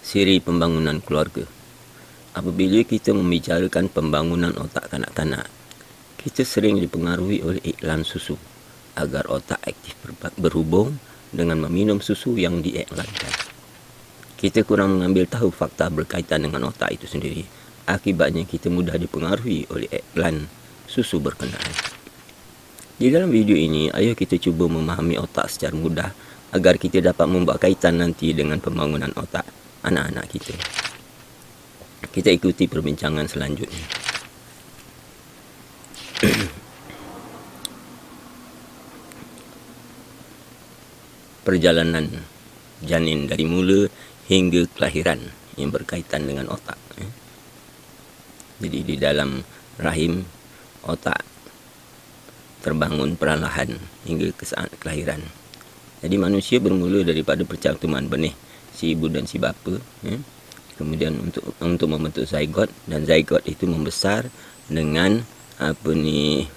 Siri pembangunan keluarga. Apabila kita membicarakan pembangunan otak kanak-kanak, kita sering dipengaruhi oleh iklan susu agar otak aktif berhubung dengan meminum susu yang diiklankan. Kita kurang mengambil tahu fakta berkaitan dengan otak itu sendiri. Akibatnya kita mudah dipengaruhi oleh iklan susu berkenaan. Di dalam video ini, ayo kita cuba memahami otak secara mudah agar kita dapat membuat kaitan nanti dengan pembangunan otak anak-anak kita. Kita ikuti perbincangan selanjutnya. Perjalanan janin dari mula hingga kelahiran yang berkaitan dengan otak. Jadi di dalam rahim, otak terbangun perlahan hingga ke saat kelahiran. Jadi manusia bermula daripada percangtuman benih si ibu dan si bapa, kemudian untuk membentuk zygot, dan zygot itu membesar dengan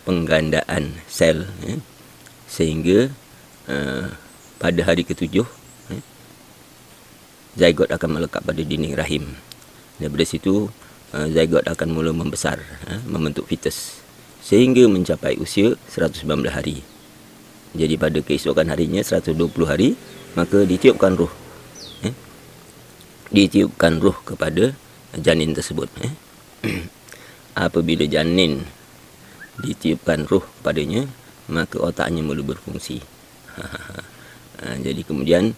penggandaan sel, sehingga pada hari ketujuh zygot akan melekat pada dinding rahim. Daripada situ zygot akan mula membesar, membentuk fetus sehingga mencapai usia 119 hari. Jadi pada keesokan harinya 120 hari, maka ditiupkan roh. Ditiupkan roh kepada janin tersebut. Apabila janin ditiupkan roh padanya, maka otaknya mula berfungsi. Jadi kemudian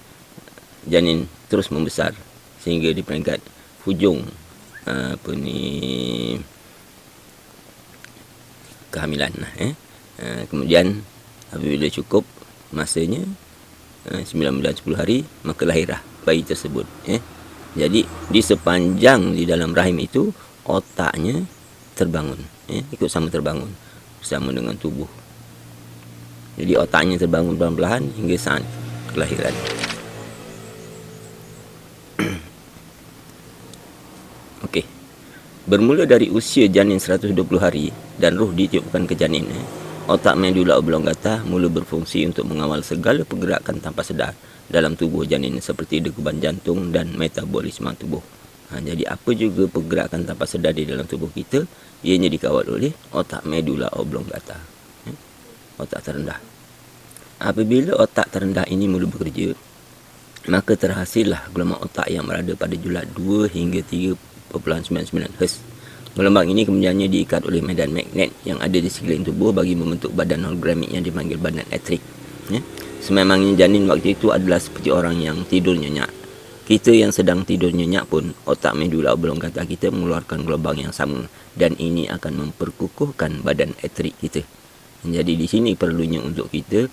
janin terus membesar sehingga di peringkat hujung kehamilan. Kemudian apabila cukup masanya 9 bulan 10 hari, maka lahirlah bayi tersebut. Jadi di sepanjang di dalam rahim itu otaknya terbangun, ikut sama terbangun bersama dengan tubuh. Jadi otaknya terbangun pelan-pelan hingga saat kelahiran. Okey. Bermula dari usia janin 120 hari dan roh ditiupkan ke janin, otak medula oblongata mula berfungsi untuk mengawal segala pergerakan tanpa sedar dalam tubuh janin seperti degupan jantung dan metabolisme tubuh. Jadi apa juga pergerakan tanpa sedar di dalam tubuh kita, ianya dikawal oleh otak medula oblongata, otak terendah. Apabila otak terendah ini mula bekerja, maka terhasillah gelombang otak yang berada pada julat 2 hingga 3.99 Hz. Gelombang ini kemudiannya diikat oleh medan magnet yang ada di sekeliling tubuh bagi membentuk badan hologramik yang dipanggil badan elektrik. Sememangnya janin waktu itu adalah seperti orang yang tidur nyenyak. Kita yang sedang tidur nyenyak pun, otak medula oblongata kita mengeluarkan gelombang yang sama, dan ini akan memperkukuhkan badan elektrik kita. Jadi di sini perlunya untuk kita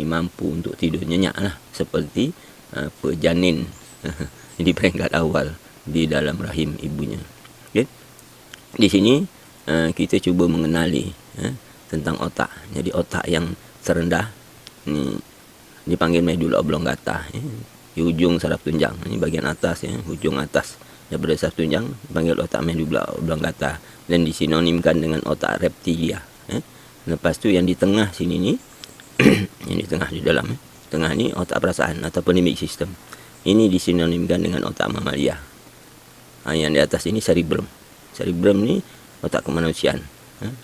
mampu untuk tidur nyenyak lah, seperti janin di peringkat awal di dalam rahim ibunya. Okay? Di sini kita cuba mengenali tentang otak. Jadi otak yang terendah ni dipanggil medula oblongata. Di hujung saraf tunjang, ini bagian atas, hujung atas daripada saraf tunjang dipanggil otak medula oblongata dan disinonimkan dengan otak reptilia. Lepas tu yang di tengah sini ni yang di tengah di dalam tengah ni otak perasaan atau limbic system. Ini disinonimkan dengan otak mamalia. Yang di atas ini cerebrum. Cerebrum ni otak kemanusiaan,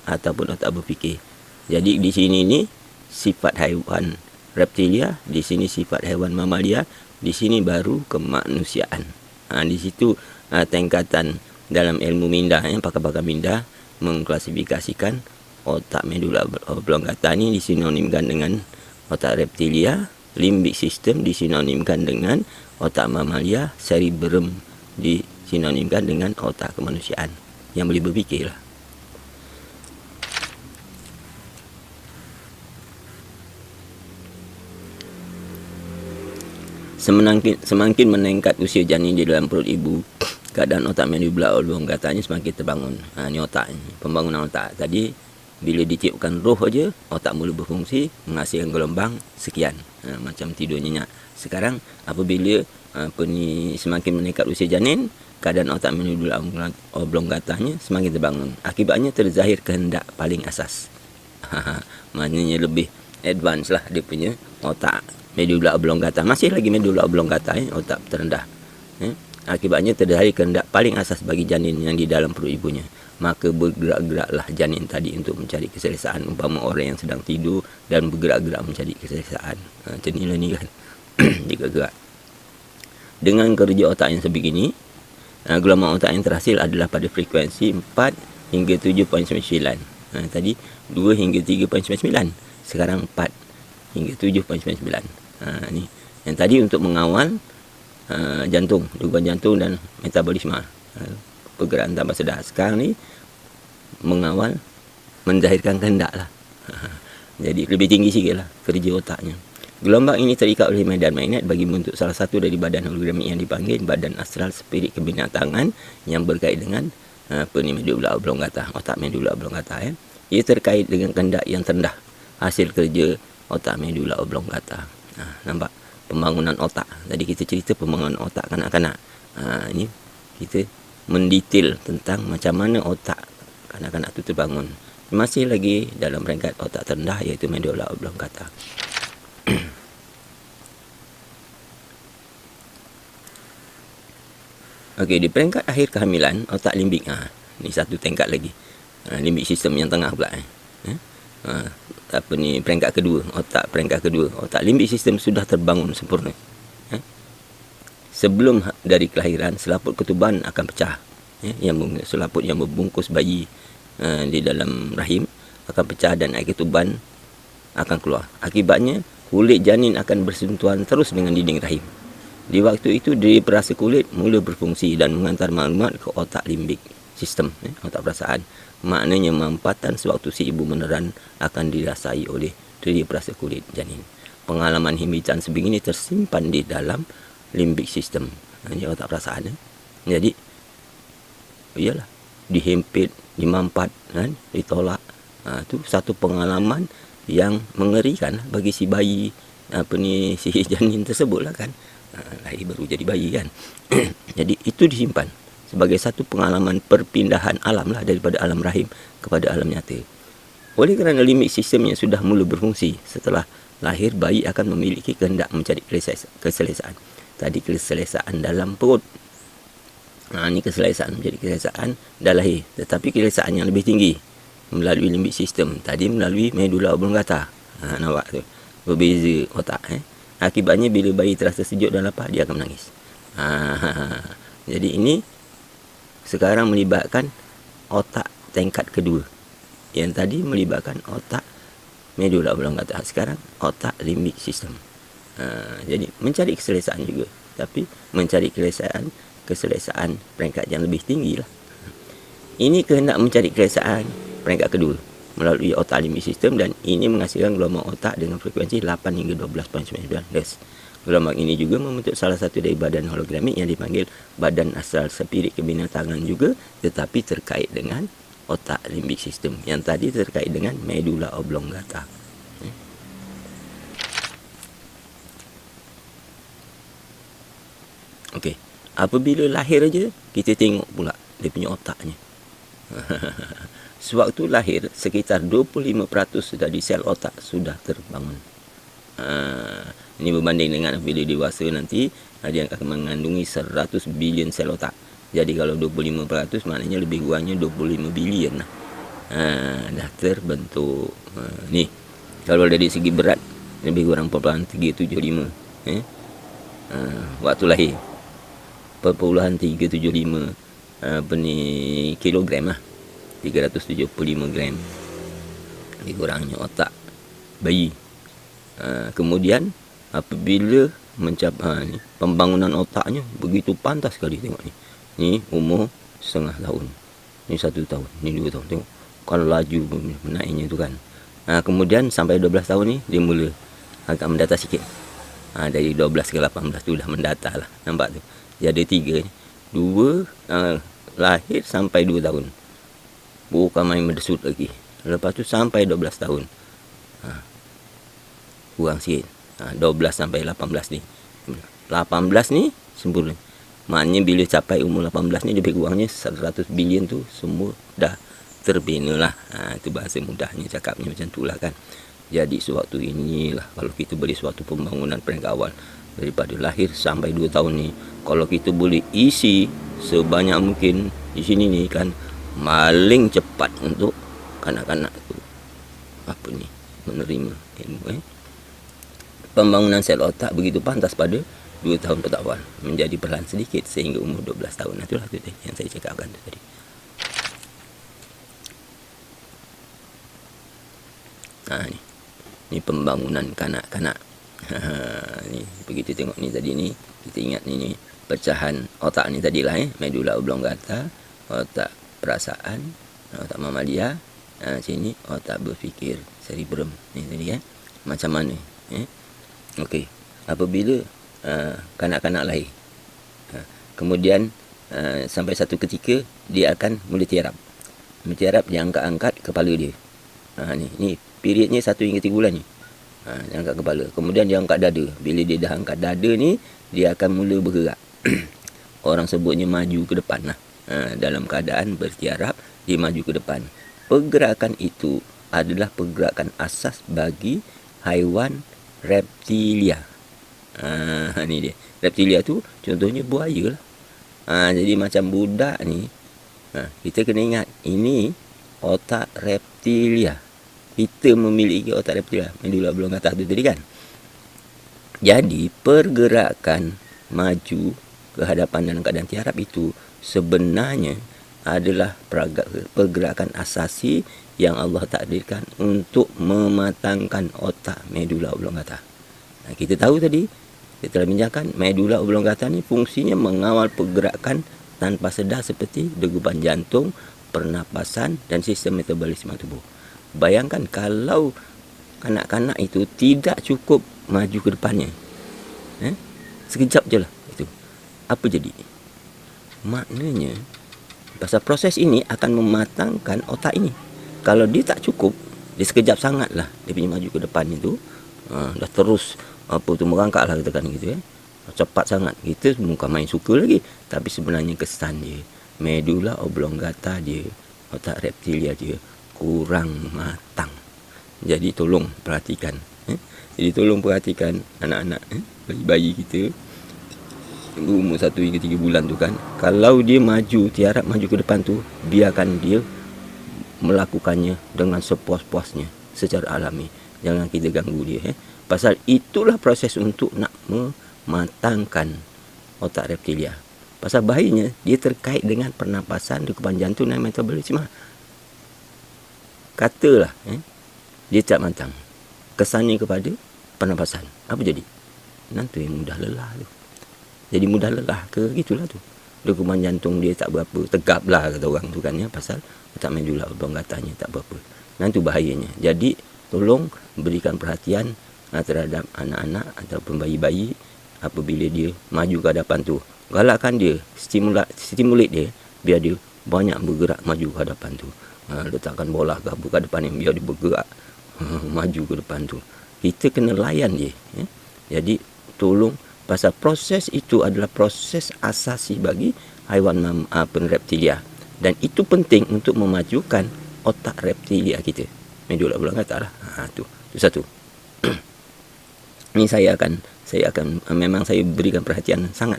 ataupun otak berfikir. Jadi di sini ni sifat haiwan reptilia, di sini sifat haiwan mamalia, di sini baru kemanusiaan. Di situ tingkatan dalam ilmu minda, pakar-pakar minda mengklasifikasikan otak medula oblongata ni disinonimkan dengan otak reptilia, limbic system disinonimkan dengan otak mamalia, cerebrum disinonimkan dengan otak kemanusiaan yang boleh berfikir lah. Semakin meningkat usia janin di dalam perut ibu, keadaan otak medula oblongatanya semakin terbangun. Ini otak ni, pembangunan otak. Tadi bila ditiupkan roh aja, otak mula berfungsi, menghasilkan gelombang sekian, macam tidur nyenyak. Sekarang apabila semakin meningkat usia janin, keadaan otak medula oblongatanya semakin terbangun. Akibatnya terzahir kehendak paling asas. Maknanya lebih advance lah dia punya otak medula oblongata. Masih lagi medula oblongata, otak terendah. Akibatnya terjadi kehendak paling asas bagi janin yang di dalam perut ibunya. Maka bergerak-geraklah janin tadi untuk mencari keselesaan. Umpama orang yang sedang tidur dan bergerak-gerak mencari keselesaan. Macam inilah ni kan. Jika gerak. Dengan kerja otak yang sebegini, gelombang otak yang terhasil adalah pada frekuensi 4 hingga 7.9. Tadi 2 hingga 3.9. Sekarang 4 hingga 7.9. Ni. Yang tadi untuk mengawal jantung, degupan jantung dan metabolisme, pergerakan tanpa sedar. Sekarang ni mengawal menzahirkan kehendak lah. Jadi lebih tinggi sikit lah kerja otaknya. Gelombang ini terikat oleh medan magnet bagi membentuk salah satu dari badan hologramik yang dipanggil badan astral spirit kebinatangan yang berkait dengan medula oblongata, otak medula oblongata. Ia terkait dengan kehendak yang terendah, hasil kerja otak medula oblongata. Nampak pembangunan otak. Tadi kita cerita pembangunan otak kanak-kanak. Ini kita mendetail tentang macam mana otak kanak-kanak itu terbangun. Masih lagi dalam peringkat otak terendah, iaitu medula oblongata. Okey, di peringkat akhir kehamilan, otak limbik. Ni satu tingkat lagi. Limbik sistem yang tengah pula. Peringkat kedua, otak peringkat kedua. Otak limbik sistem sudah terbangun sempurna. Sebelum dari kelahiran, selaput ketuban akan pecah. Selaput yang membungkus bayi di dalam rahim akan pecah dan air ketuban akan keluar. Akibatnya, kulit janin akan bersentuhan terus dengan dinding rahim. Di waktu itu, diri perasa kulit mula berfungsi dan mengantar maklumat ke otak limbik sistem, otak perasaan. Maknanya mampatan sewaktu si ibu meneran akan dirasai oleh diri perasa kulit janin. Pengalaman himpitan sebegini tersimpan di dalam limbik sistem, otak perasaan. Jadi, iyalah, dihimpit, dimampat, ditolak. Itu satu pengalaman yang mengerikan bagi si bayi, si janin tersebut lah kan. Lahir baru jadi bayi kan. Jadi itu disimpan sebagai satu pengalaman perpindahan alam lah, daripada alam rahim kepada alam nyata. Oleh kerana limit sistemnya sudah mula berfungsi, setelah lahir bayi akan memiliki kehendak mencari keselesaan. Tadi keselesaan dalam perut. Ini keselesaan menjadi keselesaan dah lahir, tetapi keselesaan yang lebih tinggi melalui limbik sistem. Tadi melalui medula oblongata. Nampak tu, berbeza otak. Akibatnya bila bayi terasa sejuk dan lapar, dia akan menangis. Jadi ini sekarang melibatkan otak tingkat kedua. Yang tadi melibatkan otak medula oblongata. Sekarang otak limbik sistem. Jadi mencari keselesaan juga, tapi mencari keselesaan peringkat yang lebih tinggi lah. Ini kehendak mencari keselesaan peringkat kedua melalui otak limbik sistem, dan ini menghasilkan gelombang otak dengan frekuensi 8 hingga 12.9 Hz. Gelombang ini juga membentuk salah satu dari badan hologramik yang dipanggil badan astral spirit kebinatangan juga, tetapi terkait dengan otak limbik sistem. Yang tadi terkait dengan medula oblongata. Okey, apabila lahir aja kita tengok pula dia punya otaknya. Sewaktu lahir, sekitar 25% dari sel otak sudah terbangun. Ini berbanding dengan bila dewasa nanti, dia akan mengandungi 100 bilion sel otak. Jadi kalau 25%, maknanya lebih kurangnya 25 bilion lah. Dah terbentuk. Ni, kalau dari segi berat, lebih kurang 0.375. Waktu lahir. 0.375 kilogram lah. 375 gram lebih kurangnya otak bayi. Kemudian apabila mencapai ni, pembangunan otaknya begitu pantas sekali. Tengok ni. Ni umur setengah tahun. Ni 1 tahun. Ni 2 tahun. Tengok. Kalau laju menaiknya tu kan. Kemudian sampai 12 tahun ni dia mula agak mendata sikit. Dari 12 ke 18 tu dah mendata lah. Nampak tu. Dia ada 3 ni. 2 lahir sampai 2 tahun. Bukan main mendesut lagi. Lepas tu sampai 12 tahun. Kurang sikit. 12 sampai 18 ni. 18 ni sempurna. Maknanya bila capai umur 18 ni, lebih kurangnya 100 bilion tu semua dah terbina lah. Itu bahasa mudahnya cakapnya macam tu lah kan. Jadi sewaktu inilah, kalau kita beri suatu pembangunan peringkat awal, daripada lahir sampai 2 tahun ni. Kalau kita boleh isi sebanyak mungkin di sini ni kan, paling cepat untuk kanak-kanak tu menerima ilmu. Pembangunan sel otak begitu pantas pada 2 tahun pertama, menjadi perlahan sedikit sehingga umur 12 tahun. Itulah tu yang saya cakapkan tu tadi. Ni pembangunan kanak-kanak. Ni begitu tengok ni tadi ni, kita ingat ni pecahan otak ni tadilah medula oblongata, otak perasaan, otak mamalia, sini otak berfikir, cerebrum ni tadi macam mana okey. Apabila kanak-kanak lahir, kemudian sampai satu ketika dia akan mula tiarap. Dia angkat-angkat kepala dia. Ni periodnya 1 hingga 3 bulan ni. Dia angkat kepala. Kemudian dia angkat dada. Bila dia dah angkat dada ni, dia akan mula bergerak. Orang sebutnya maju ke depan lah. Dalam keadaan bertiarap, dia maju ke depan. Pergerakan itu adalah pergerakan asas bagi haiwan reptilia. Ni dia. Reptilia tu contohnya buaya lah. Jadi macam budak ni, kita kena ingat, ini otak reptilia. Kita memiliki otak reptilia, medula oblongata tu tadi kan. Jadi pergerakan maju ke hadapan dalam keadaan tiarap itu sebenarnya adalah pergerakan asasi yang Allah takdirkan untuk mematangkan otak medula oblongata. Kita tahu tadi, kita telah bincangkan, medula oblongata ni fungsinya mengawal pergerakan tanpa sedar seperti degupan jantung, pernapasan dan sistem metabolisme tubuh. Bayangkan kalau kanak-kanak itu tidak cukup maju ke depannya, sekejap je lah itu, apa jadi? Maknanya pasal proses ini akan mematangkan otak ini. Kalau dia tak cukup, dia sekejap sangat lah dia punya maju ke depan itu, dah terus merangkak lah katakan gitu cepat sangat. Kita bukan main suka lagi, tapi sebenarnya kesan dia, medula oblongata dia, otak reptilia dia kurang matang. Jadi tolong perhatikan. Jadi tolong perhatikan anak-anak, bayi-bayi kita umur 1 hingga 3 bulan tu kan, kalau dia maju, tiarap maju ke depan tu, biarkan dia melakukannya dengan sepuas-puasnya secara alami. Jangan kita ganggu dia. Pasal itulah proses untuk nak mematangkan otak reptilia. Pasal bahayanya dia terkait dengan pernapasan, degupan jantung dan metabolisme. Katalah dia tak matang, kesannya kepada pernapasan, apa jadi? Nanti mudah lelah tu. Jadi mudah lelah ke gitulah tu. Degupan jantung dia tak berapa tegap lah kata orang tu kan pasal otak medula oblongatanya tak berapa. Nanti bahayanya. Jadi tolong berikan perhatian terhadap anak-anak ataupun bayi-bayi apabila dia maju ke hadapan tu. Galakkan dia, stimulate dia biar dia banyak bergerak maju ke hadapan tu. Letakkan bola ke depan ni biar dia bergerak maju ke depan tu. Kita kena layan dia. Jadi tolong, pasal proses itu adalah proses asasi bagi haiwan reptilia, dan itu penting untuk memajukan otak reptilia kita. Medula oblongata lah. Tu satu. Ini saya akan memang saya berikan perhatian sangat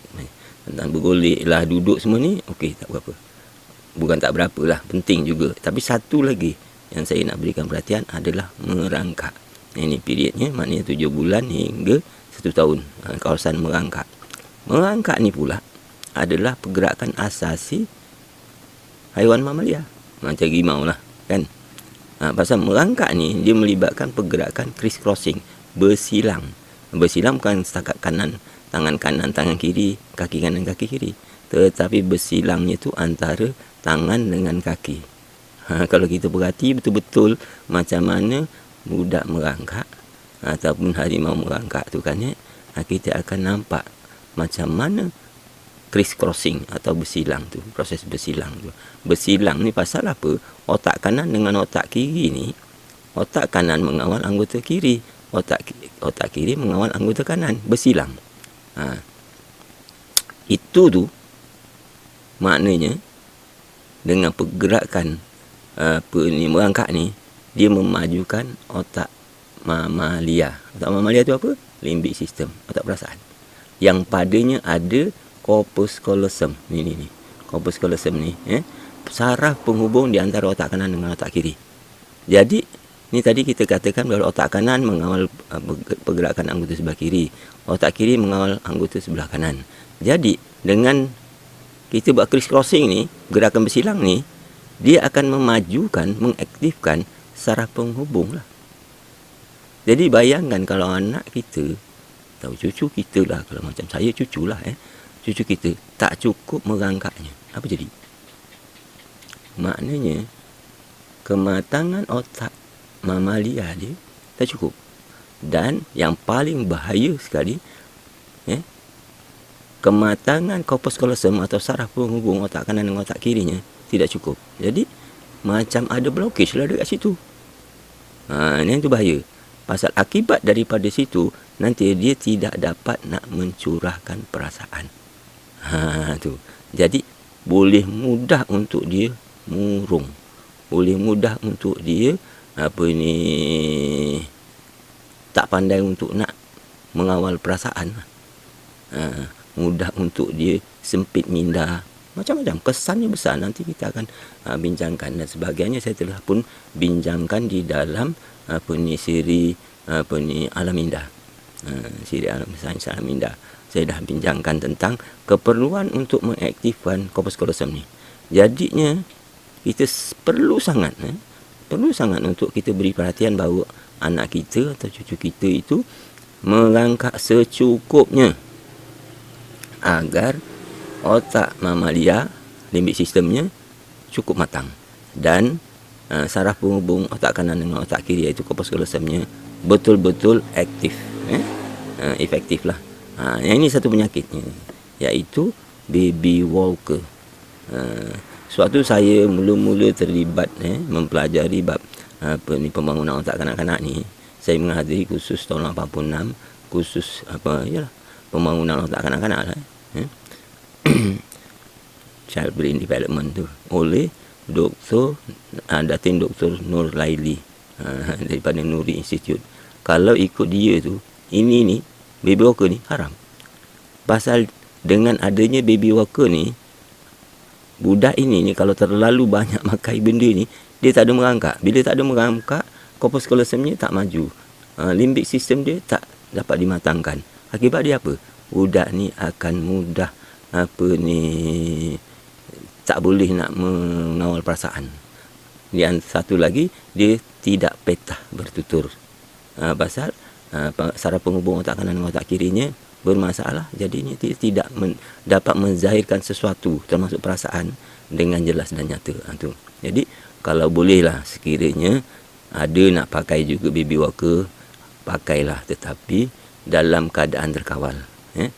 tentang bergolek lah, duduk semua ni. Okey, tak berapa. Bukan tak berapa lah, penting juga. Tapi satu lagi yang saya nak berikan perhatian adalah merangkak. Ini periodnya, maknanya 7 bulan hingga 1 tahun. Kawasan merangkak. Merangkak ni pula adalah pergerakan asasi haiwan mamalia. Macam rimau lah kan. Pasal merangkak ni dia melibatkan pergerakan criss-crossing, bersilang. Bersilang bukan setakat kanan, tangan kanan, tangan kiri, kaki kanan, kaki kiri. Tetapi bersilangnya tu antara tangan dengan kaki. Kalau kita perhati betul-betul macam mana budak merangkak ataupun harimau merangkak tu kan kita akan nampak macam mana criss-crossing atau bersilang tu, proses bersilang tu. Bersilang ni pasal apa? Otak kanan dengan otak kiri ni, otak kanan mengawal anggota kiri, otak kiri mengawal anggota kanan, bersilang. Itu tu maknanya dengan pergerakan merangkak ni, dia memajukan otak mamalia. Otak mamalia tu apa? Limbik sistem, otak perasaan. yang padanya ada corpus callosum. Ni. Corpus callosum ni, saraf penghubung di antara otak kanan dengan otak kiri. Jadi, ni tadi kita katakan bahawa otak kanan mengawal pergerakan anggota sebelah kiri. Otak kiri mengawal anggota sebelah kanan. Jadi, dengan kita buat criss-crossing ni, gerakan bersilang ni, dia akan memajukan, mengaktifkan saraf penghubung lah. Jadi, bayangkan kalau anak kita, tahu cucu kita lah, kalau macam saya cucu lah, cucu kita tak cukup merangkaknya. Apa jadi? Maknanya, kematangan otak mamalia dia tak cukup. Dan yang paling bahaya sekali, kematangan corpus callosum atau saraf penghubung otak kanan dengan otak kirinya tidak cukup. Jadi, macam ada blockage lah dekat situ. Ini yang tu bahaya. Pasal akibat daripada situ, nanti dia tidak dapat nak mencurahkan perasaan. Tu. Jadi, boleh mudah untuk dia murung. Boleh mudah untuk dia tak pandai untuk nak mengawal perasaan. Mudah untuk dia sempit minda. Macam-macam kesannya besar. Nanti kita akan bincangkan dan sebagainya. Saya telah pun bincangkan di dalam siri alam minda. Siri sains alam minda. Saya dah bincangkan tentang keperluan untuk mengaktifkan corpus callosum ni. Jadinya kita perlu sangat untuk kita beri perhatian bahawa anak kita atau cucu kita itu merangkak secukupnya agar otak mamalia, limbik sistemnya cukup matang dan saraf penghubung otak kanan dengan otak kiri iaitu corpus callosumnya betul-betul aktif, efektif lah. Yang ini satu penyakitnya, iaitu baby walker. Suatu saya mula-mula terlibat mempelajari bab pembangunan otak kanak-kanak ni. Saya menghadiri kursus tahun 86, kursus pembangunan otak kanak-kanak lah. Child Brain Development tu oleh Datin Dr. Nur Laili daripada Nuri Institute. Kalau ikut dia tu, ini ni baby walker ni haram. Pasal dengan adanya baby walker ni, budak ini ni kalau terlalu banyak makan benda ni, dia tak ada merangkak. Bila tak ada merangkak, corpus callosumnya tak maju. Limbik sistem dia tak dapat dimatangkan. Akibat dia apa? Budak ni akan mudah tak boleh nak mengawal perasaan. Dan satu lagi, dia tidak petah bertutur. Pasal saraf penghubung otak kanan dengan otak kirinya bermasalah, jadinya dia tidak dapat menzahirkan sesuatu termasuk perasaan dengan jelas dan nyata. Jadi kalau bolehlah sekiranya ada nak pakai juga baby walker, pakailah, tetapi dalam keadaan terkawal.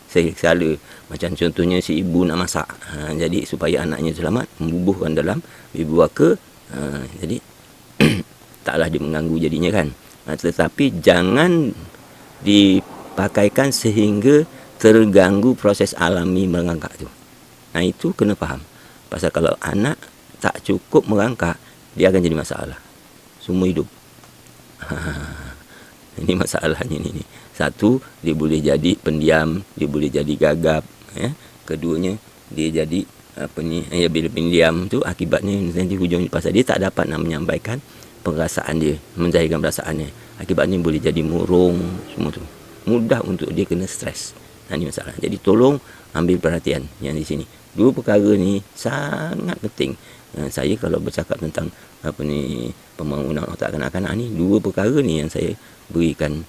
Saya selalu macam contohnya si ibu nak masak, jadi supaya anaknya selamat, membubuhkan dalam baby walker, jadi taklah dia mengganggu jadinya kan. Tetapi jangan dipakaikan sehingga terganggu proses alami merangkak tu. Itu kena faham. Pasal kalau anak tak cukup merangkak, dia akan jadi masalah seumur hidup. Ini masalahnya ni. Satu, dia boleh jadi pendiam, dia boleh jadi gagap. Keduanya, dia jadi bila pendiam tu akibatnya nanti hujung pasal dia tak dapat nak menyampaikan perasaan dia, menzahirkan perasaannya. Akibatnya boleh jadi murung, semua tu. Mudah untuk dia kena stres. Ini masalah. Jadi tolong ambil perhatian yang di sini. Dua perkara ni sangat penting. Saya kalau bercakap tentang pembangunan otak kanak-kanak ni, dua perkara ni yang saya berikan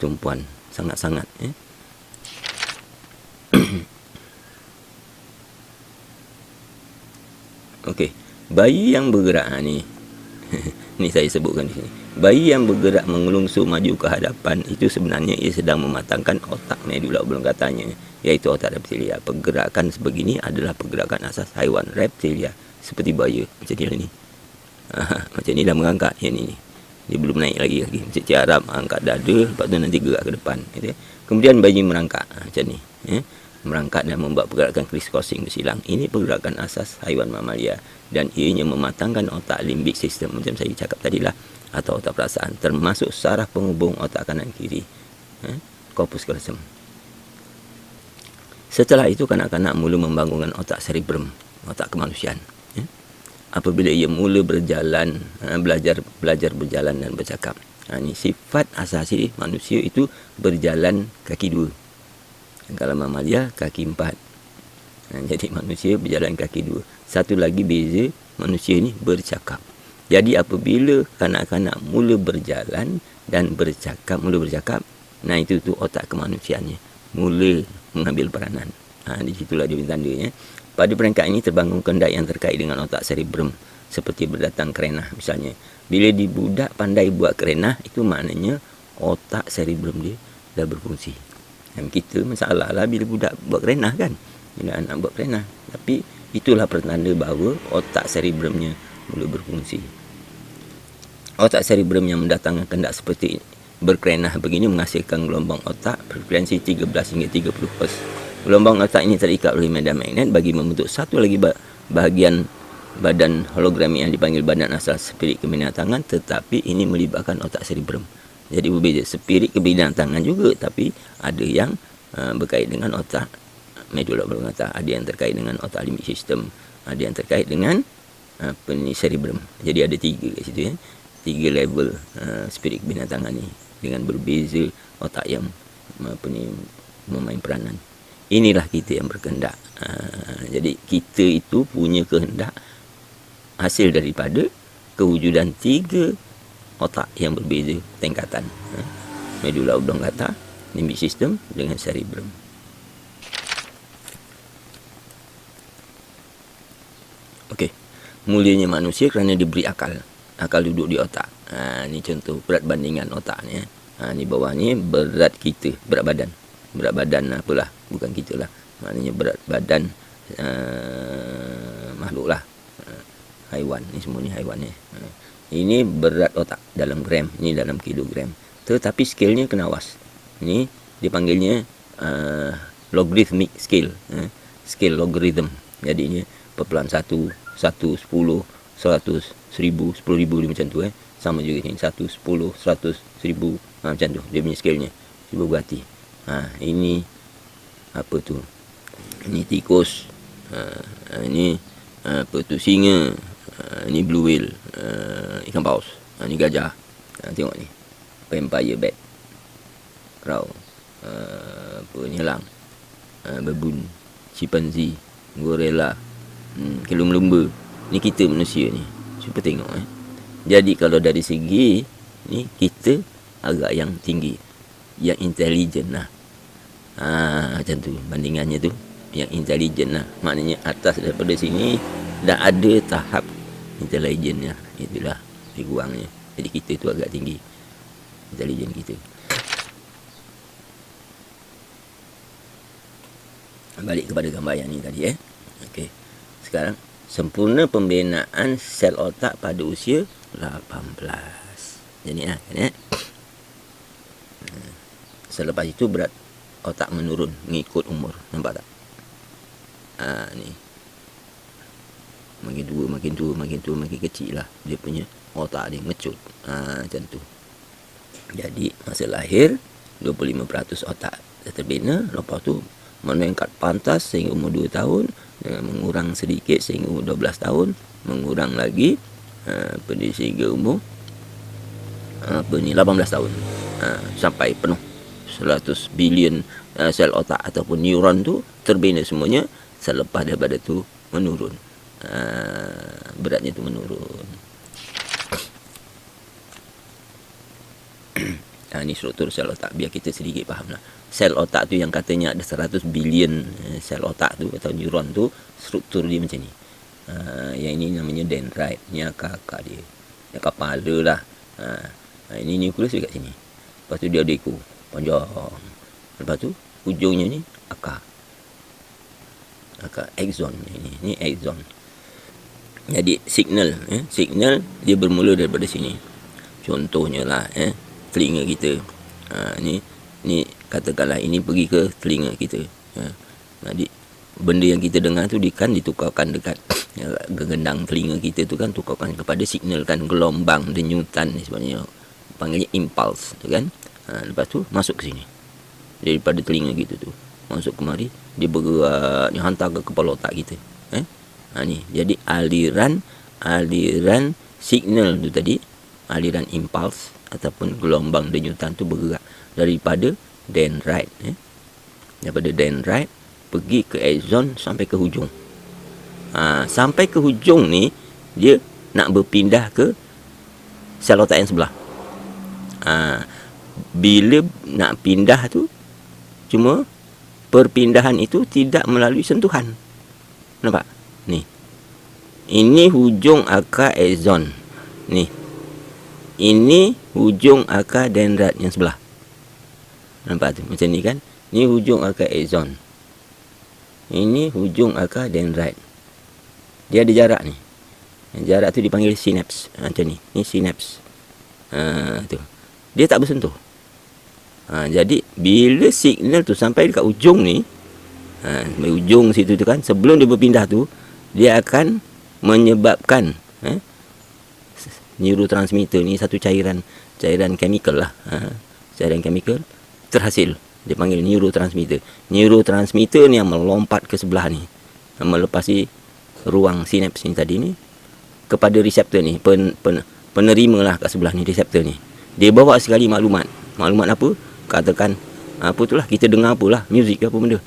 tumpuan sangat-sangat. Okey, bayi yang bergerak ni ni saya sebutkan di sini. Bayi yang bergerak mengelungsur maju ke hadapan itu sebenarnya ia sedang mematangkan otak medula oblongatanya, iaitu otak reptilia. Pergerakan sebegini adalah pergerakan asas haiwan reptilia seperti buaya. Macam ni. Macam ni dah merangkak yang ni. Dia belum naik lagi. Macam Arab angkat dada, lepas tu nanti gerak ke depan. Kemudian bayi merangkak macam ni. Merangkak dan membuat pergerakan criss-crossing bersilang. Ini pergerakan asas haiwan mamalia dan ianya mematangkan otak limbik sistem macam saya cakap tadilah, atau otak perasaan, termasuk saraf penghubung otak kanan kiri, corpus callosum. Setelah itu kanak-kanak mula membangunkan otak cerebrum, otak kemanusiaan. Ya. Apabila ia mula berjalan, belajar berjalan dan bercakap. Ini sifat asasi manusia itu berjalan kaki dua. Kalau mamalia kaki empat. Jadi manusia berjalan kaki dua. Satu lagi beza, manusia ini bercakap. Jadi apabila kanak-kanak mula berjalan dan bercakap, nah itu tu otak kemanusiaannya mula mengambil peranan. Di situlah dia tandanya. Pada peringkat ini terbangun kehendak yang terkait dengan otak cerebrum, seperti berdatang kerenah misalnya. Bila di budak pandai buat kerenah, itu maknanya otak cerebrum dia dah berfungsi. Dan kita masalah lah bila budak buat kerenah kan. Bila anak buat kerenah. Tapi itulah pertanda bahawa otak cerebrumnya mula berfungsi. Otak cerebrum yang mendatangkan kehendak seperti berkerenah begini menghasilkan gelombang otak frekuensi 13 hingga 30 Hz. Gelombang otak ini terikat oleh medan magnet bagi membentuk satu lagi bahagian badan holografi yang dipanggil badan asal spirit kebinatangan, tetapi ini melibatkan otak cerebrum. Jadi berbeza. Spirit kebinatangan juga, tapi ada yang berkait dengan otak medula oblongata, ada yang terkait dengan otak limbic system, ada yang terkait dengan cerebrum. Jadi ada tiga kat situ ya. Tiga level spirit kebinatangan ni dengan berbeza otak yang memain peranan. Inilah kita yang berkehendak. Jadi kita itu punya kehendak hasil daripada kewujudan tiga otak yang berbeza tingkatan. Medula oblongata, limbic system dengan cerebrum. Okey. Mulianya manusia kerana diberi akal. Akal duduk di otak. Ni contoh berat bandingan otak ni. Ni bawah ni berat kita, berat badan. Berat badan apalah, bukan kita lah. Maknanya berat badan makhluk lah. Haiwan, ni semua ni haiwan ni. Ini berat otak dalam gram, ni dalam kilogram. Tetapi skalenya kena awas. Ni dipanggilnya logarithmic scale. Scale logarithm. Jadinya perpuluhan 1, 1, 10, 100, 1000, 10,000 dia macam tu Sama juga ni 1, 10, 100, 1000 macam tu dia punya skalenya. Cuba berhati. Ini apa tu? Ini tikus. Ini apa tu? Singa. Ini blue whale. Ikan paus. Ini gajah. Tengok ni. Vampire bat. Crow. Apa ni elang. Baboon. Chimpanzee. Gorilla. Lumba-lumba. Ni kita manusia ni. Cuba tengok Jadi kalau dari segi ni kita agak yang tinggi, yang intelijen lah. Macam tu bandingannya tu, yang intelijen lah. Maknanya atas daripada sini dah ada tahap intelijennya. Itulah lebih kurangnya. Jadi kita tu agak tinggi intelijen kita. Balik kepada gambar yang ni tadi Okey. Sekarang sempurna pembinaan sel otak pada usia 18. Jadi kan selepas itu berat otak menurun mengikut umur. Nampak tak? Ni makin tua makin kecil lah dia punya otak dia ngecut. Macam tu. Jadi masa lahir 25% otak dah terbina, lepas tu meningkat pantas sehingga umur 2 tahun, mengurang sedikit sehingga umur 12 tahun, mengurang lagi sehingga umur 18 tahun, sampai penuh 100 bilion sel otak ataupun neuron tu terbina semuanya. Selepas daripada tu menurun, beratnya tu menurun. Ini struktur sel otak biar kita sedikit faham lah. Sel otak tu yang katanya ada 100 bilion sel otak tu atau neuron tu, struktur dia macam ni. Yang ini namanya dendrit, ni akar-akar dia, yang kepala lah. Ini nukleus dekat sini. Lepas tu dia ada ekor panjang. Lepas tu ujungnya ni akar axon. Ini axon. Jadi signal signal dia bermula daripada sini. Contohnya lah telinga kita. Ni katakanlah ini pergi ke telinga kita. Jadi benda yang kita dengar tu kan ditukarkan dekat gendang telinga kita tu kan, tukarkan kepada signal kan, gelombang denyutan ni sebenarnya panggilnya impulse tu kan. Lepas tu masuk ke sini daripada telinga kita tu, masuk kemari, dia bergerak, dia hantar ke kepala otak kita. Ni jadi aliran signal tu tadi, aliran impuls ataupun gelombang denyutan tu bergerak daripada dendrit, daripada dendrit pergi ke axon sampai ke hujung. Sampai ke hujung ni dia nak berpindah ke sel otak yang sebelah. Bila nak pindah tu, cuma perpindahan itu tidak melalui sentuhan. Nampak? Ni. Ini hujung akar axon. Ni. Ini hujung akar dendrit yang sebelah. Nampak tu? Macam ni kan? Ni hujung akar axon. Ini hujung akar dendrit. Dia ada jarak ni. Jarak tu dipanggil sinaps. Macam ni. Ni sinaps. Tu. Dia tak bersentuh. Jadi bila signal tu sampai dekat ujung ni, ujung situ tu kan, sebelum dia berpindah tu, dia akan menyebabkan neurotransmitter ni, satu cairan chemical lah. Cairan chemical terhasil. Dia panggil neurotransmitter. Neurotransmitter ni yang melompat ke sebelah ni, melepasi ruang sinaps ni tadi ni kepada reseptor ni, penerima lah kat sebelah ni, reseptor ni. Dia bawa sekali maklumat. Maklumat apa? Katakan apa tu lah, kita dengar apa lah, muzik ke apa benda.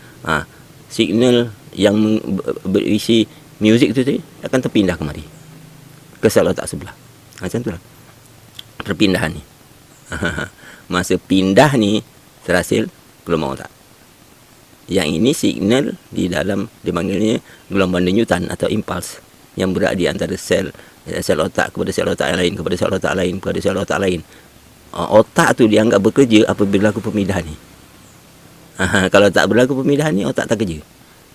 Signal yang berisi muzik tu tadi akan terpindah kemari ke sel otak sebelah. Macam tu lah perpindahan ni. Masa pindah ni terhasil gelombang otak. Yang ini signal di dalam, dipanggilnya gelombang denyutan atau impuls, yang berada di antara sel otak kepada sel otak yang lain, kepada sel otak lain, kepada sel otak lain. Otak tu dianggap bekerja apabila berlaku pemindahan ni. Kalau tak berlaku pemindahan ni, otak tak kerja.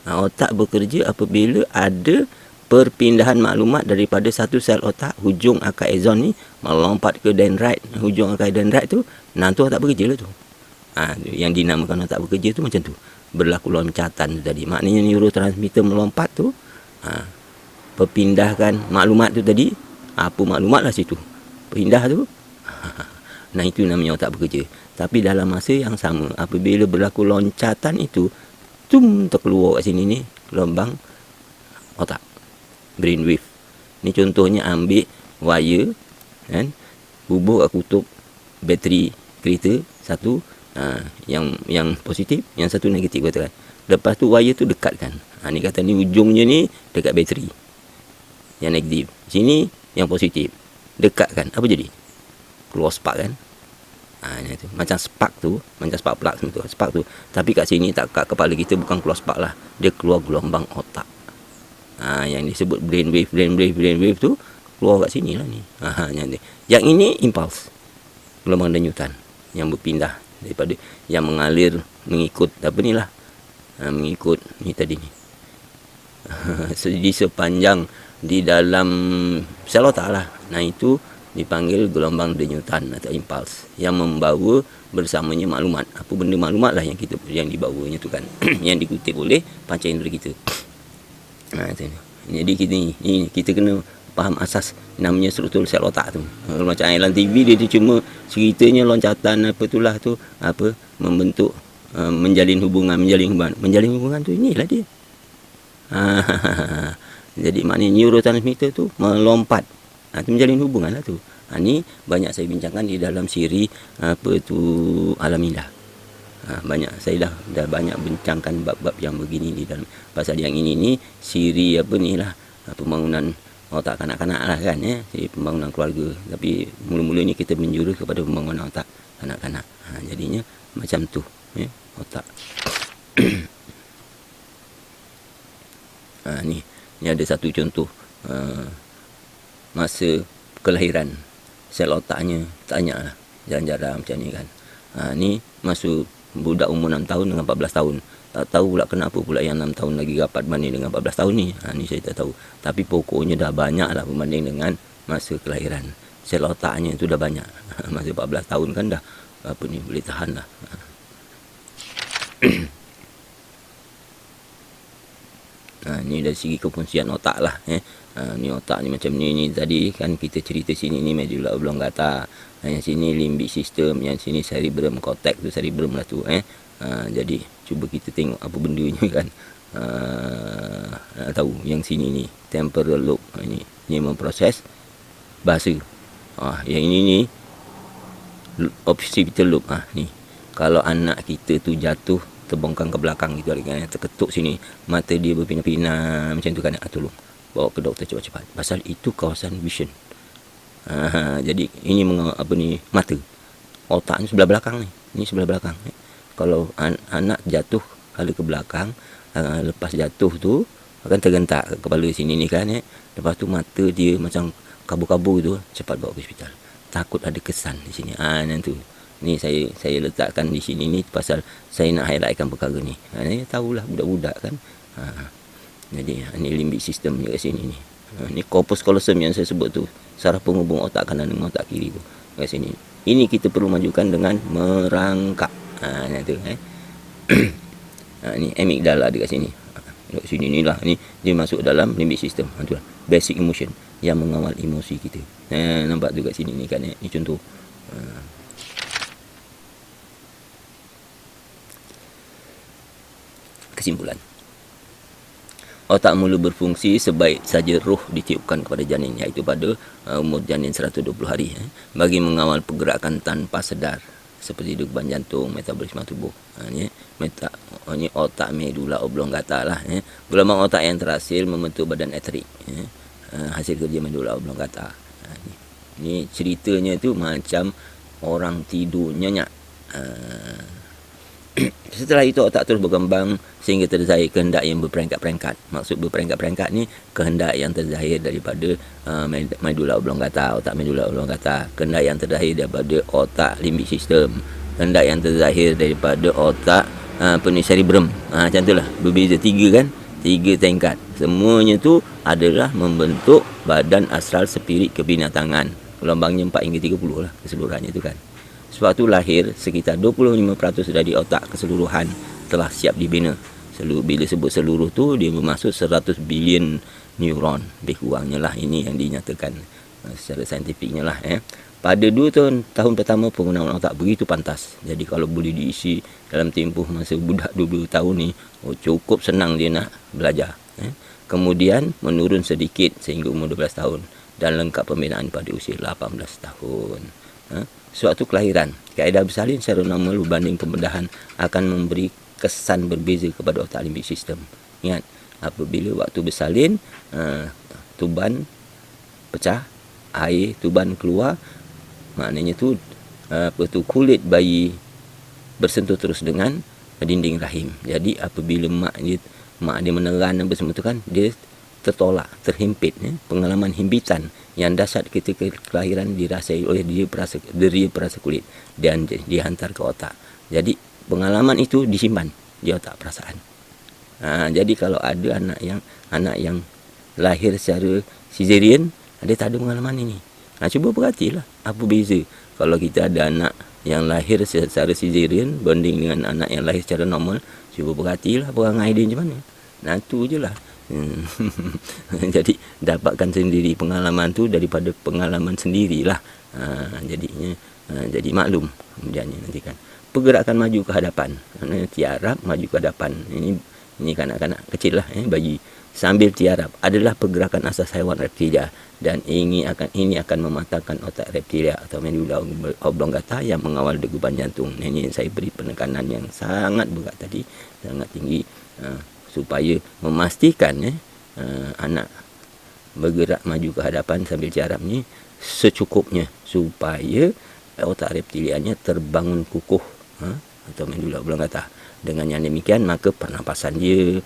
Otak bekerja apabila ada perpindahan maklumat daripada satu sel otak, hujung akar axon ni, melompat ke dendrit. Hujung akar dendrit tu, tu otak bekerja lah tu. Yang dinamakan otak bekerja tu macam tu. Berlaku loncatan tu tadi. Maknanya neurotransmitter melompat tu, perpindahkan maklumat tu tadi. Apa maklumat lah situ, pindah tu. Nah, itu namanya otak bekerja. Tapi dalam masa yang sama, apabila berlaku loncatan itu, terkeluar kat sini ni gelombang otak, brain wave. Ni contohnya ambil wire kan, hubung kat kutub bateri kereta, satu yang positif, yang satu negatif katakan. Lepas tu wire tu dekatkan. Ni kata ni ujungnya ni dekat bateri yang negatif, sini yang positif, dekatkan. Apa jadi? Keluar spark kan. Itu macam spark tu, macam spark plug tu, spark tu. Tapi kat sini tak, kat kepala kita bukan keluar spark lah, dia keluar gelombang otak. Yang disebut brain wave tu keluar kat sini lah ni. Yang ini impuls, gelombang denyutan yang berpindah daripada, yang mengalir mengikut apa ni lah, mengikut ni tadi ni. Di sepanjang di dalam sel otak lah. Itu dipanggil gelombang denyutan atau impuls, yang membawa bersamanya maklumat. Apa benda maklumat lah yang dibawanya tu kan, yang dikutip oleh panca indera kita. Jadi kita kena faham asas namanya struktur sel otak tu. Macam Island TV, dia tu cuma ceritanya loncatan apa itulah tu, apa membentuk, menjalin hubungan tu, inilah dia. Jadi maknanya neurotransmitter tu melompat, itu menjalin hubungan lah tu. Ni banyak saya bincangkan di dalam siri apa tu Alam Indah. Banyak saya dah banyak bincangkan bab-bab yang begini di dalam pasal yang ini ni siri apa ni lah, pembangunan otak kanak-kanak lah kan, siri pembangunan keluarga. Tapi mula-mula ni kita menjurus kepada pembangunan otak kanak-kanak. Jadinya macam tu otak. Ni ada satu contoh masa kelahiran sel otaknya, tanyalah jarang-jarang macam ni kan. Ni masa budak umur 6 tahun dengan 14 tahun. Tak tahu pula kenapa pula yang 6 tahun lagi rapat banding dengan 14 tahun ni. Ni saya tak tahu. Tapi pokoknya dah banyak lah berbanding dengan masa kelahiran. Sel otaknya tu dah banyak. Masa 14 tahun kan dah apa ni, boleh tahan lah. Ni dari segi kefungsian otak lah. Ni otak ni macam ni tadi kan kita cerita sini ni medulla oblongata, yang sini limbic system, yang sini cerebrum cortex tu, cerebrum lah tu. Jadi cuba kita tengok apa bendanya kan. Tahu yang sini ni temporal lobe, ini memproses bahasa. Yang ini ni occipital lobe. Ni kalau anak kita tu jatuh terbongkang ke belakang gitu kan, terketuk sini, mata dia berpinang-pinang macam tu kan, tolong bawa ke doktor cepat-cepat, pasal itu kawasan vision. Jadi ini mata, otak ni sebelah belakang ni sebelah belakang. Kalau anak jatuh kali ke belakang, lepas jatuh tu akan tergentak ke kepala sini ni kan, lepas tu mata dia macam kabur-kabur tu, cepat bawa ke hospital. Takut ada kesan di sini. Nanti ni saya letakkan di sini ni pasal saya nak highlightkan perkara ni. Tahulah budak-budak kan. Jadi ni limbic system kat sini ni. Ni corpus callosum yang saya sebut tu, saraf penghubung otak kanan dengan otak kiri tu kat sini. Ini kita perlu majukan dengan merangkak. Tu ni amygdala ada kat sini. Kat sini ni lah, ni dia masuk dalam limbic system. Tu lah basic emotion yang mengawal emosi kita. Nampak tu kat sini ni kan. Ni contoh. Kesimpulan, otak mula berfungsi sebaik saja roh ditiupkan kepada janin, iaitu pada umur janin 120 hari, bagi mengawal pergerakan tanpa sedar seperti degupan jantung, metabolisme tubuh. Ini otak medula oblongata lah. Gelombang otak yang terhasil membentuk badan etheric, hasil kerja medula oblongata. Ni ceritanya tu macam orang tidur nyenyak. Setelah itu otak terus berkembang sehingga terzahir kehendak yang berperingkat-peringkat. Maksud berperingkat-peringkat ni kehendak yang terzahir daripada medula oblongata, otak medula oblongata, kehendak yang terzahir daripada otak limbic system, kehendak yang terzahir daripada otak cerebrum. Macam itulah, berbeza 3 kan, 3 tingkat. Semuanya tu adalah membentuk badan astral spirit kebinatangan. Gelombangnya 4 hingga 30 lah keseluruhannya tu kan. Sebab tu lahir sekitar 25% dari otak keseluruhan telah siap dibina. Bila sebut seluruh tu, dia bermaksud 100 bilion neuron. Lebih kurangnya lah, ini yang dinyatakan secara saintifiknya lah. Pada 2 tahun pertama penggunaan otak begitu pantas. Jadi kalau boleh diisi dalam tempoh masa budak 20 tahun ni, cukup senang dia nak belajar. Kemudian menurun sedikit sehingga umur 12 tahun. Dan lengkap pembinaan pada usia 18 tahun. Sewaktu kelahiran, kaedah bersalin secara normal berbanding pembedahan akan memberi kesan berbeza kepada otak limbic system. Ingat, apabila waktu bersalin, tuban pecah, air tuban keluar, maknanya tu kulit bayi bersentuh terus dengan dinding rahim. Jadi apabila mak dia meneran apa semua tu kan, dia tertolak, terhimpit. Pengalaman himpitan yang dahsyat ketika kelahiran dirasai oleh deria perasa kulit dan dihantar ke otak. Jadi pengalaman itu disimpan di otak perasaan. Jadi kalau ada anak yang lahir secara caesarean, dia tak ada pengalaman ini. Cuba perhatilah apa beza kalau kita ada anak yang lahir secara caesarean banding dengan anak yang lahir secara normal. Cuba perhatilah perangai dia macam mana. Tu je lah. Jadi dapatkan sendiri pengalaman tu daripada pengalaman sendirilah. Jadinya jadi maklum kemudiannya nanti kan. Pergerakan maju ke hadapan, tiarap maju ke hadapan. Ini kanak-kanak kecil lah, bayi sambil tiarap adalah pergerakan asas haiwan reptilia, dan ini akan mematangkan otak reptilia atau medula oblongata yang mengawal degupan jantung. Ini saya beri penekanan yang sangat berat tadi, sangat tinggi, supaya memastikan anak bergerak maju ke hadapan sambil tiarap ni secukupnya, supaya otak reptilianya terbangun kukuh, atau medula oblongata. Dengan yang demikian, maka pernafasan dia,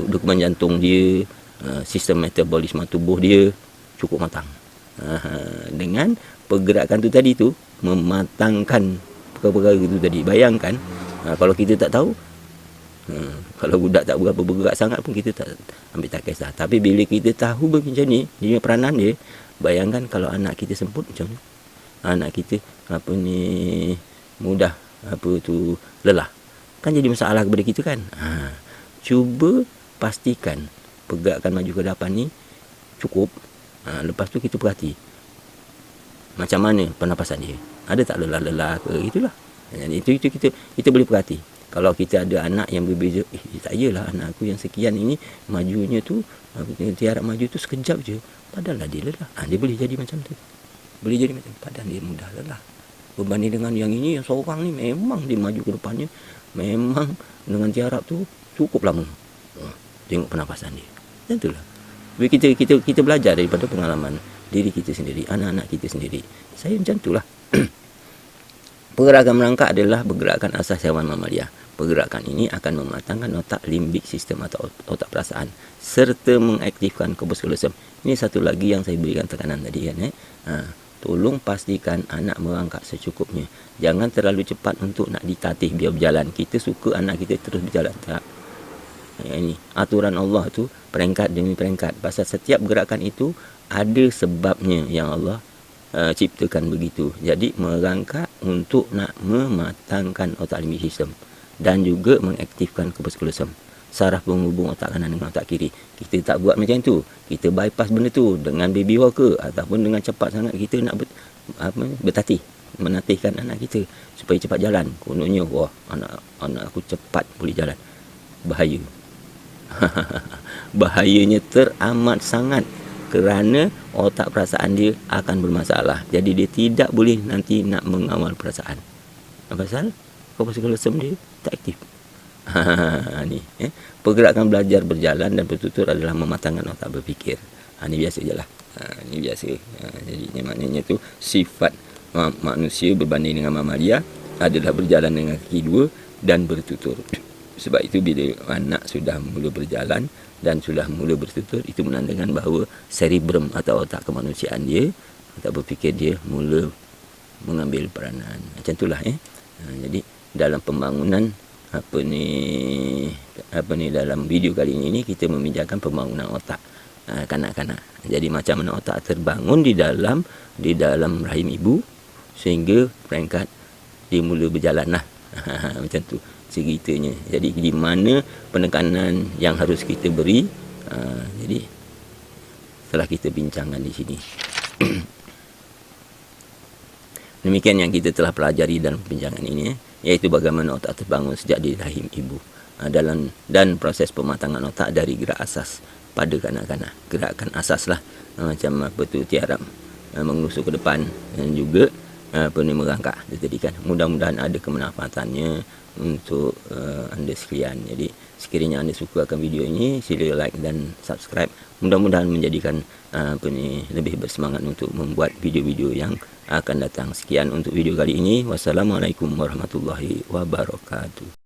degupan jantung dia, sistem metabolisme tubuh dia cukup matang. Dengan pergerakan tu tadi tu mematangkan perkara-perkara itu tadi. Bayangkan kalau kita tak tahu, kalau budak tak berapa bergerak sangat pun kita tak ambil tak kisah. Tapi bila kita tahu macam ni, dia peranan dia, bayangkan kalau anak kita semput macam ni, anak kita mudah lelah, kan jadi masalah kepada kita kan. Cuba pastikan pergerakan maju ke depan ni cukup. Lepas tu kita perhati macam mana pernafasan dia, ada tak lelah-lelah ke, itulah. Jadi itu kita boleh perhati. Kalau kita ada anak yang berbeza, tak yalah anak aku yang sekian ini majunya tu, tiarap maju tu sekejap je. Padahal dia lelah. Dia boleh jadi macam tu. Boleh jadi macam tu. Padahal dia mudah lelah. Berbanding dengan yang ini, yang seorang ni memang dia maju ke depannya. Memang dengan tiarap tu cukup lama. Tengok pernafasan dia. Macam itulah. Kita belajar daripada pengalaman diri kita sendiri, anak-anak kita sendiri. Saya macam itulah. Pergerakan merangkak adalah pergerakan asas haiwan mamalia. Pergerakan ini akan mematangkan otak limbik sistem atau otak perasaan serta mengaktifkan korpus kalosum. Ini satu lagi yang saya berikan tekanan tadi kan. Tolong pastikan anak merangkak secukupnya. Jangan terlalu cepat untuk nak ditatih biar berjalan. Kita suka anak kita terus berjalan. Tak. Ini aturan Allah tu peringkat demi peringkat. Pasal setiap gerakan itu ada sebabnya yang Allah ciptakan begitu. Jadi merangkak untuk nak mematangkan otak limbik sistem dan juga mengaktifkan korpus kalosum, saraf penghubung otak kanan dengan otak kiri. Kita tak buat macam tu. Kita bypass benda tu dengan baby walker ataupun dengan cepat sangat kita nak bertatih, menatihkan anak kita supaya cepat jalan. Kononnya wah anak aku cepat boleh jalan. Bahaya. Bahayanya teramat sangat kerana otak perasaan dia akan bermasalah. Jadi dia tidak boleh nanti nak mengawal perasaan. Pasal korpus kalosum dia tak aktif. Ni pergerakan belajar berjalan dan bertutur adalah mematangkan otak berfikir. Ni biasa je lah. Ni biasa. Jadi maknanya tu sifat manusia berbanding dengan mamalia adalah berjalan dengan kaki dua dan bertutur. Sebab itu bila anak sudah mula berjalan dan sudah mula bertutur, itu menandakan bahawa cerebrum atau otak kemanusiaan dia, otak berfikir dia mula mengambil peranan. Macam itulah jadi dalam pembangunan dalam video kali ini kita membincangkan pembangunan otak kanak-kanak. Jadi macam mana otak terbangun di dalam rahim ibu sehingga peringkat dia mula berjalan lah. Macam tu ceritanya. Jadi di mana penekanan yang harus kita beri. Jadi setelah kita bincangkan di sini. Demikian yang kita telah pelajari dalam perbincangan ini, iaitu bagaimana otak terbangun sejak di rahim ibu dan proses pematangan otak dari gerak asas pada kanak-kanak. Gerakan asas lah, macam apa tu tiarap menusuk ke depan dan juga merangkak tadi kan. Mudah-mudahan ada kemanfaatannya untuk anda sekalian. Jadi sekiranya anda suka akan video ini, sila like dan subscribe. Mudah-mudahan menjadikan lebih bersemangat untuk membuat video-video yang akan datang. Sekian untuk video kali ini. Wassalamualaikum warahmatullahi wabarakatuh.